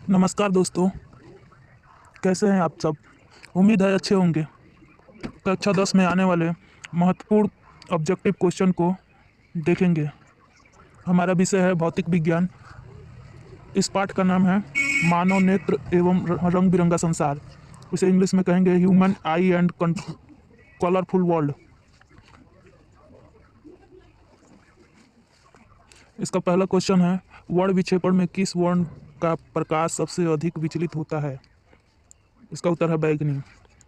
नमस्कार दोस्तों, कैसे हैं आप सब। उम्मीद है अच्छे होंगे। कक्षा 10 में आने वाले महत्वपूर्ण ऑब्जेक्टिव क्वेश्चन को देखेंगे। हमारा विषय है भौतिक विज्ञान। इस पाठ का नाम है मानव नेत्र एवं रंग बिरंगा संसार। इसे इंग्लिश में कहेंगे human I and colourful world. इसका पहला क्वेश्चन है, वर्ण विक्षेपण में किस वर्ण का प्रकाश सबसे अधिक विचलित होता है। इसका उत्तर है बैगनी।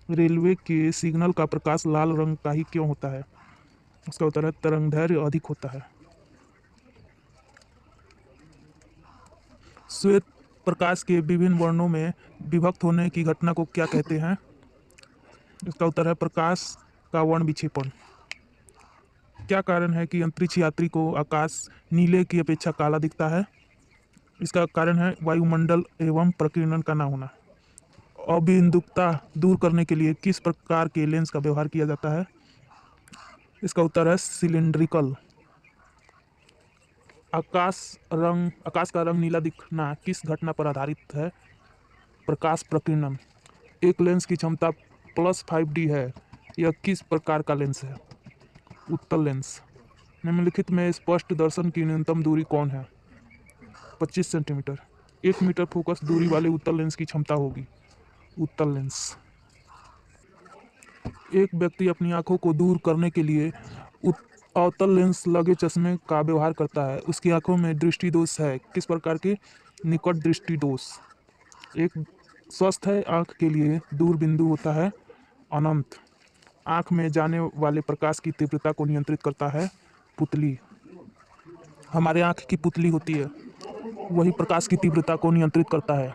रेलवे के सिग्नल का प्रकाश लाल रंग का ही क्यों होता है। इसका उत्तर है तरंगदैर्घ्य अधिक होता है। श्वेत प्रकाश के विभिन्न वर्णों में विभक्त होने की घटना को क्या कहते हैं। इसका उत्तर है प्रकाश का वर्ण विक्षेपण। क्या कारण है कि अंतरिक्ष यात्री को आकाश नीले की अपेक्षा काला दिखता है। इसका कारण है वायुमंडल एवं प्रकीर्णन का ना होना। अबिंदुकता दूर करने के लिए किस प्रकार के लेंस का व्यवहार किया जाता है। इसका उत्तर है सिलिंड्रिकल। आकाश का रंग नीला दिखना किस घटना पर आधारित है। प्रकाश प्रकीर्णन। एक लेंस की क्षमता +5D है। यह किस प्रकार का लेंस है। उत्तल लेंस। निम्नलिखित में स्पष्ट दर्शन की न्यूनतम दूरी कौन है। 25 सेंटीमीटर। 1 मीटर फोकस दूरी वाले उत्तल लेंस की क्षमता होगी। उत्तल लेंस। एक व्यक्ति अपनी आंखों को दूर करने के लिए अवतल लेंस लगे चश्मे का व्यवहार करता है। उसकी आंखों में दृष्टि दोष है। किस प्रकार के। निकट दृष्टि दोष। एक स्वस्थ है आंख के लिए दूर बिंदु होता है अनंत। आंख में जाने वाले प्रकाश की तीव्रता को नियंत्रित करता है पुतली। हमारे आंख की पुतली होती है, वही प्रकाश की तीव्रता को नियंत्रित करता है।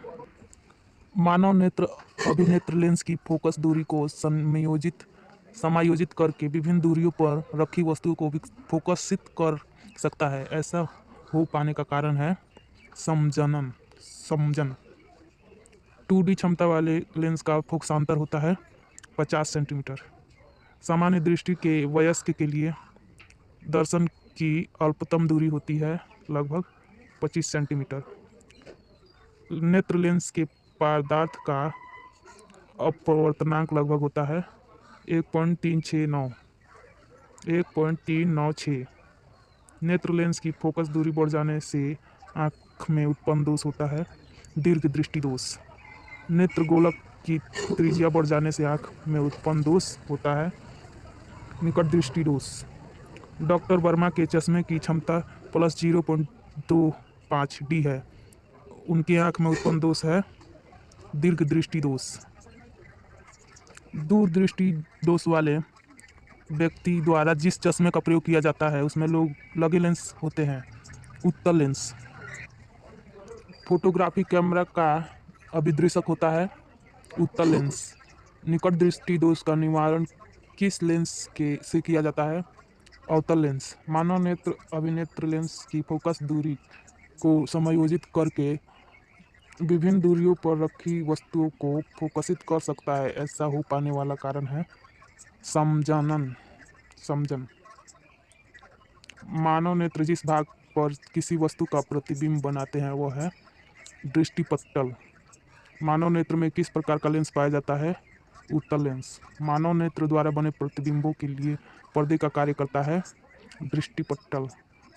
मानव नेत्र अभिनेत्र लेंस की फोकस दूरी को समायोजित करके विभिन्न दूरियों पर रखी वस्तु को फोकसित कर सकता है। ऐसा हो पाने का कारण है समजन। 2D क्षमता वाले लेंस का फोकसांतर होता है 50 सेंटीमीटर। सामान्य दृष्टि के वयस्क के लिए दर्शन की अल्पतम दूरी होती है लगभग 25 सेंटीमीटर। नेत्र लेंस के पदार्थ का अपवर्तनांक लगभग होता है 1.396। नेत्र लेंस की फोकस दूरी बढ़ जाने से आँख में उत्पन्न दोष होता है दीर्घ दृष्टि दोष। नेत्र गोलक की त्रिज्या बढ़ जाने से आँख में उत्पन्न दोष होता है निकट दृष्टि दोष। डॉक्टर वर्मा के चश्मे की क्षमता +0.25D है। उनकी आँख में उत्पन्न दोष है दीर्घ दृष्टि दोष। दूर दृष्टि दोष वाले व्यक्ति द्वारा जिस चश्मे का प्रयोग किया जाता है उसमें लोग लगे लेंस होते हैं उत्तल लेंस। फोटोग्राफी कैमरा का अभिदृशक होता है उत्तल लेंस। निकट दृष्टि दोष का निवारण किस लेंस के से किया जाता है। अवतल लेंस। मानव नेत्र अभिनेत्र लेंस की फोकस दूरी को समायोजित करके विभिन्न दूरियों पर रखी वस्तुओं को फोकसित कर सकता है। ऐसा हो पाने वाला कारण है समजन। मानव नेत्र जिस भाग पर किसी वस्तु का प्रतिबिंब बनाते हैं वह है दृष्टिपटल। मानव नेत्र में किस प्रकार का लेंस पाया जाता है। उत्तल लेंस। मानव नेत्र द्वारा बने प्रतिबिंबों के लिए पर्दे का कार्य करता है दृष्टिपटल।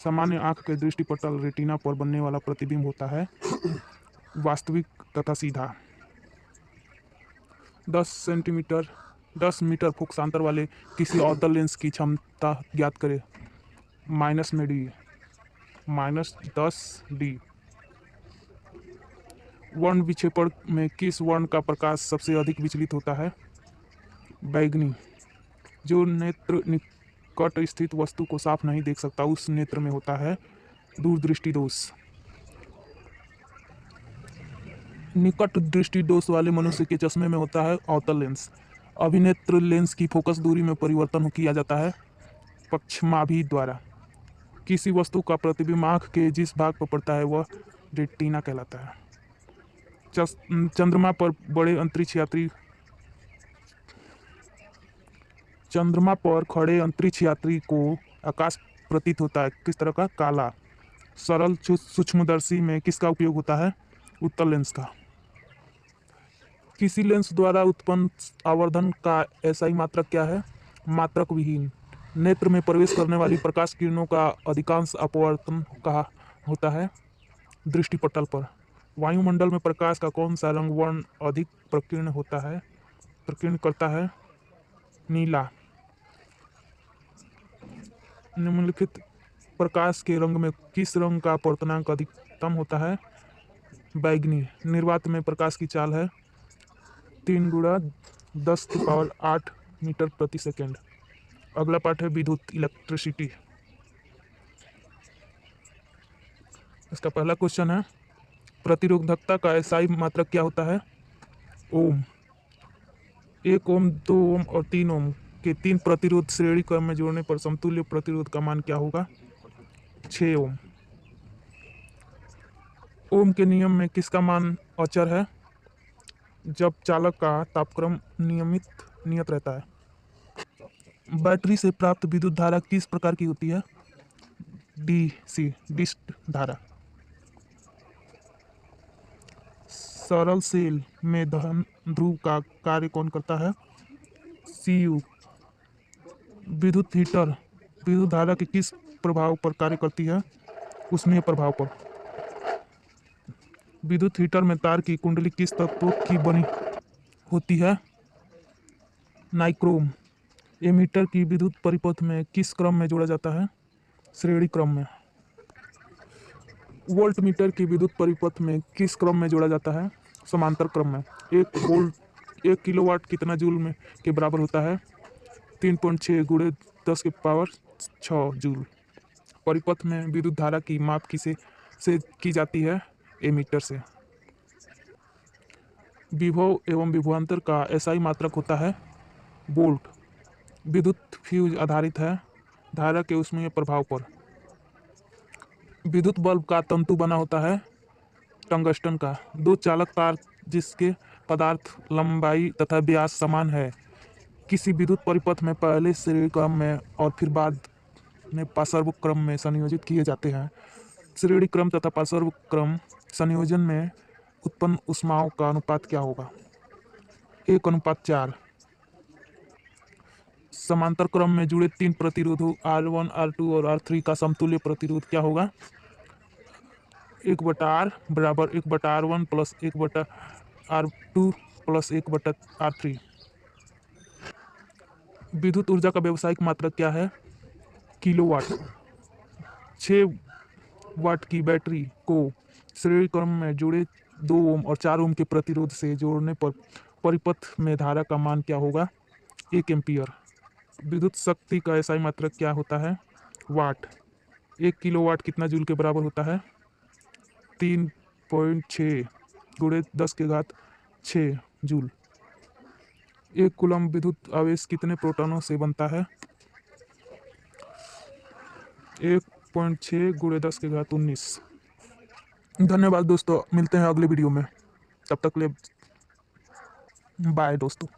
सामान्य आंख के दृष्टिपटल रेटिना पर बनने वाला प्रतिबिंब होता है वास्तविक तथा सीधा। 10 मीटर फोकसांतर वाले किसी अवतल लेंस की क्षमता ज्ञात करें। -10D। वर्ण विक्षेपण में किस वर्ण का प्रकाश सबसे अधिक विचलित होता है। बैगनी। जो नेत्र निकट स्थित वस्तु को साफ नहीं देख सकता उस नेत्र में होता है दूरदृष्टि दोष। निकट दृष्टि दोष वाले मनुष्य के चश्मे में होता है अवतल लेंस। अभिनेत्र लेंस की फोकस दूरी में परिवर्तन किया जाता है पक्षमाभि द्वारा। किसी वस्तु का प्रतिबिंब आँख के जिस भाग पर पड़ता है वह रेटिना कहलाता है। चंद्रमा पर खड़े अंतरिक्ष यात्री को आकाश प्रतीत होता है किस तरह का। काला। सरल सूक्ष्मदर्शी में किसका उपयोग होता है। उत्तल लेंस का। किसी लेंस द्वारा उत्पन्न आवर्धन का एसआई मात्रक क्या है? मात्रक विहीन। नेत्र में प्रवेश करने वाली प्रकाश किरणों का अधिकांश अपवर्तन कहाँ होता है? दृष्टिपटल पर। वायुमंडल में प्रकाश का कौन सा रंग वर्ण अधिक प्रकीर्ण होता है, प्रकीर्ण करता है? नीला। निम्नलिखित प्रकाश के रंग में किस रंग का अपवर्तनांक अधिकतम होता है? बैगनी। निर्वात में प्रकाश की चाल है 3 × 10⁸ मीटर प्रति सेकेंड। अगला पाठ है विद्युत, इलेक्ट्रिसिटी। इसका पहला क्वेश्चन है प्रतिरोधकता का एसआई मात्रक क्या होता है? ओम। 1 ओम, 2 ओम और 3 ओम के 3 प्रतिरोध श्रेणी क्रम में जोड़ने पर समतुल्य प्रतिरोध का मान क्या होगा? 6 ओम। ओम के नियम में किसका मान अचर है? जब चालक का तापक्रम नियत रहता है। बैटरी से प्राप्त विद्युत धारा किस प्रकार की होती है? डीसी, डिस्ट धारा। सरल सेल में धन ध्रुव का कार्य कौन करता है? सीयू। विद्युत हीटर विद्युत धारा के किस प्रभाव पर कार्य करती है? ऊष्मीय प्रभाव पर। विद्युत हीटर में तार की कुंडली किस तत्व की बनी होती है? नाइक्रोम। एमीटर की विद्युत परिपथ में किस क्रम में जोड़ा जाता है? श्रेणी क्रम में। वोल्ट मीटर की विद्युत परिपथ में किस क्रम में जोड़ा जाता है? समांतर क्रम में। 1 किलोवाट कितना जूल में के बराबर होता है? 3.6 × 10⁻6 जूल। परिपथ में विद्युत धारा की माप किसे से की जाती है? एमीटर से। विभव एवं विभवांतर का एसआई मात्रक होता है? वोल्ट। विद्युत फ्यूज आधारित है धारा के ऊष्मीय प्रभाव पर। विद्युत बल्ब का तंतु बना होता है टंगस्टन का। 2 चालक तार जिसके पदार्थ लंबाई तथा व्यास समान है किसी विद्युत परिपथ में पहले श्रेणी क्रम में और फिर बाद में पार्श्व क्रम में संयोजित किए जाते हैं। श्रेणी क्रम तथा पार्श्व क्रम संयोजन में उत्पन्न ऊष्माओं का अनुपात क्या होगा? 1:4। समांतर क्रम में जुड़े 3 प्रतिरोधों R1, R2 और R3 का समतुल्य प्रतिरोध क्या होगा? 1/R बराबर 1/R1 plus 1/R2 plus 1/R3। विद्युत ऊर्जा का व्यावसायिक मात्रक क्या है? किलोवाट। 6 वाट की बैटरी को श्रेणी क्रम में जुड़े 2 ओम और 4 ओम के प्रतिरोध से जोड़ने पर परिपथ में धारा का मान क्या होगा? 1 एम्पियर। विद्युत शक्ति का एसआई मात्रक क्या होता है? वाट। 1 किलोवाट कितना जूल के बराबर होता है? 3.6 × 10⁻6 जूल। 1 कूलम विद्युत आवेश कितने प्रोटॉनों से बनता है? 1.6 × 10⁻19। धन्यवाद दोस्तों, मिलते हैं अगले वीडियो में। तब तक ले बाय दोस्तों।